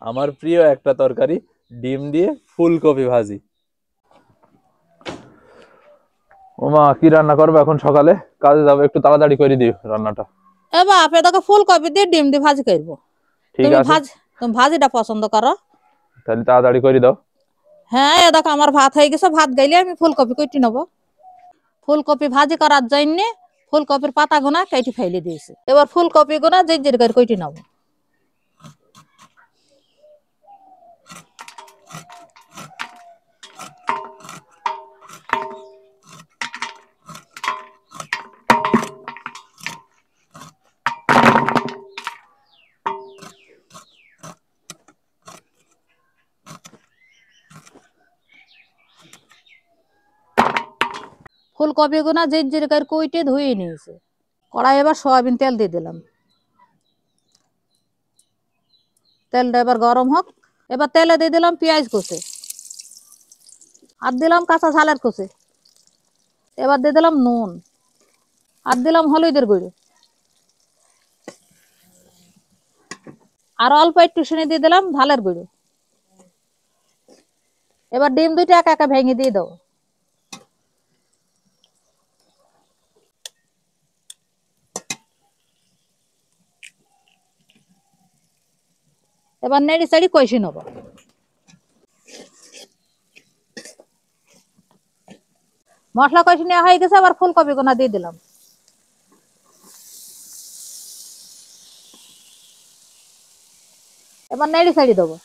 আমার প্রিয় একটা তরকারি, ডিম দিয়ে ফুলকপি ভাজি। ওমা, কি রান্না করবো এখন? সকালে কাজে যাবো, একটু তাড়াতাড়ি করে দিও রান্নাটা। এ বাপ, এ দেখো ফুলকপি দিয়ে ডিম দিয়ে ভাজি করবো। ঠিক তুমি আছে, ভাজ তুমি ভাজিটা পছন্দ করো? তাহলে তাড়াতাড়ি করে দাও। হ্যাঁ, এ দেখো আমার ভাত হয়ে গেছে, ভাত গাইলে আমি ফুলকপি কেটে নেবো। ফুলকপি ভাজি করার জন্য ফুলকপির পাতা গোনা কেটে ফেলে দিয়েছি, এবার ফুলকপি গোনা জির করে কেটে নেবো। ফুলকপি গোনা জির করে কেটে ধুয়ে নিয়েছে। কড়াই এবার সয়াবিন তেল দিয়ে দিলাম। তেলটা এবার গরম হোক। এবার তেলে দিয়ে দিলাম পেঁয়াজ কুচি, আর দিলাম কাঁচা ঝালের কুচি। এবার দিয়ে দিলাম নুন, আর দিলাম হলুদের গুঁড়ো, আর অল্প একটু শুনে দিয়ে দিলাম ঝালের গুঁড়ো। এবার ডিম দুইটা একা একা ভেঙে দিয়ে দাও। এবার নেড়ে চেড়ে কষে নেবো। মশলা কষে নেওয়া হয়ে গেছে, আবার ফুলকপি গোনা দিয়ে দিলাম। এবার নেড়ে চেড়ে দেবো।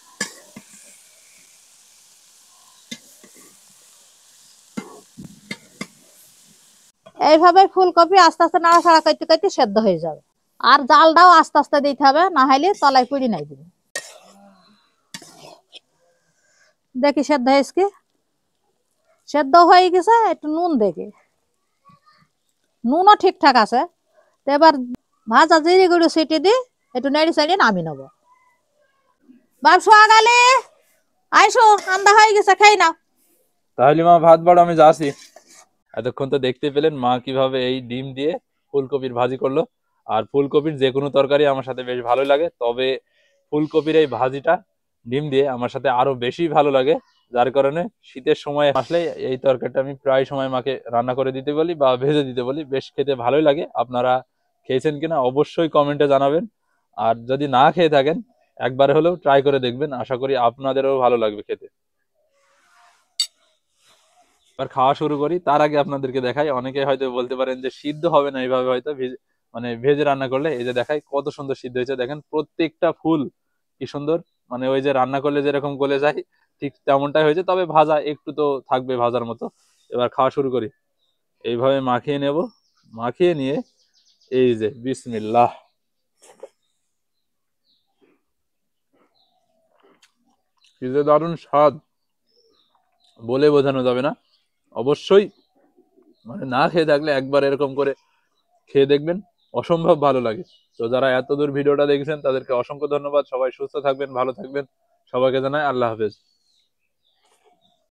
এইভাবে ফুলকপি আস্তে আস্তে নাড়াচাড়া করতে করতে সেদ্ধ হয়ে যাবে। আর জালটাও আস্তে আস্তে দিতে হবে, না হলে তলায় পুড়ি নাই দিবে। দেখি সেদ্ধ হয়েছে কি? সেদ্ধ হয়ে গেছে। একটু নুন দেখি, নুনও ঠিকঠাক আছে। তো এবার ভাজা জিরে গুঁড়ো ছিটে দিয়ে একটু নেড়ে চেড়ে নামিয়ে নেবো। ব্যবসা গালে আইসো, আন্দা হয়ে গেছে, খাই না। তাহলে মা ভাত বাড়ো, আমি যাচ্ছি। এতক্ষণ তো দেখতে পেলেন মা কিভাবে এই ডিম দিয়ে ফুলকপির ভাজি করলো। আর ফুলকপির যে কোনো তরকারি আমার সাথে বেশ ভালোই লাগে, তবে ফুলকপির এই ভাজিটা ডিম দিয়ে আমার সাথে আরো বেশি ভালো লাগে। যার কারণে শীতের সময় আসলে এই তরকারিটা আমি প্রায় সময় মাকে রান্না করে দিতে বলি বা ভেজে দিতে বলি। বেশ খেতে ভালোই লাগে। আপনারা খেয়েছেন কিনা অবশ্যই কমেন্টে জানাবেন। আর যদি না খেয়ে থাকেন, একবার হলেও ট্রাই করে দেখবেন, আশা করি আপনাদেরও ভালো লাগবে খেতে। এবার খাওয়া শুরু করি। তার আগে আপনাদেরকে দেখাই, অনেকে হয়তো বলতে পারেন যে সিদ্ধ হবে না এইভাবে, হয়তো মানে ভেজে রান্না করলে। এই যে দেখাই কত সুন্দর সিদ্ধ হয়েছে, দেখেন প্রত্যেকটা ফুল কি সুন্দর। মানে ওই যে রান্না করলে যেরকম গলে যায়, ঠিক তেমনটাই হয়েছে, তবে ভাজা একটু তো থাকবে ভাজার মতো। এবার খাওয়া শুরু করি। এইভাবে মাখিয়ে নেব। মাখিয়ে নিয়ে এই যে বিসমিল্লাহ। কি যে দারুণ স্বাদ, বলে বোঝানো যাবে না। অবশ্যই মানে না খেয়ে থাকলে একবার এরকম করে খেয়ে দেখবেন, অসম্ভব ভালো লাগে। তো যারা এত দূর ভিডিওটা দেখেছেন তাদেরকে অসংখ্য ধন্যবাদ। সবাই সুস্থ থাকবেন, ভালো থাকবেন। সবাইকে জানাই আল্লাহ হাফেজ।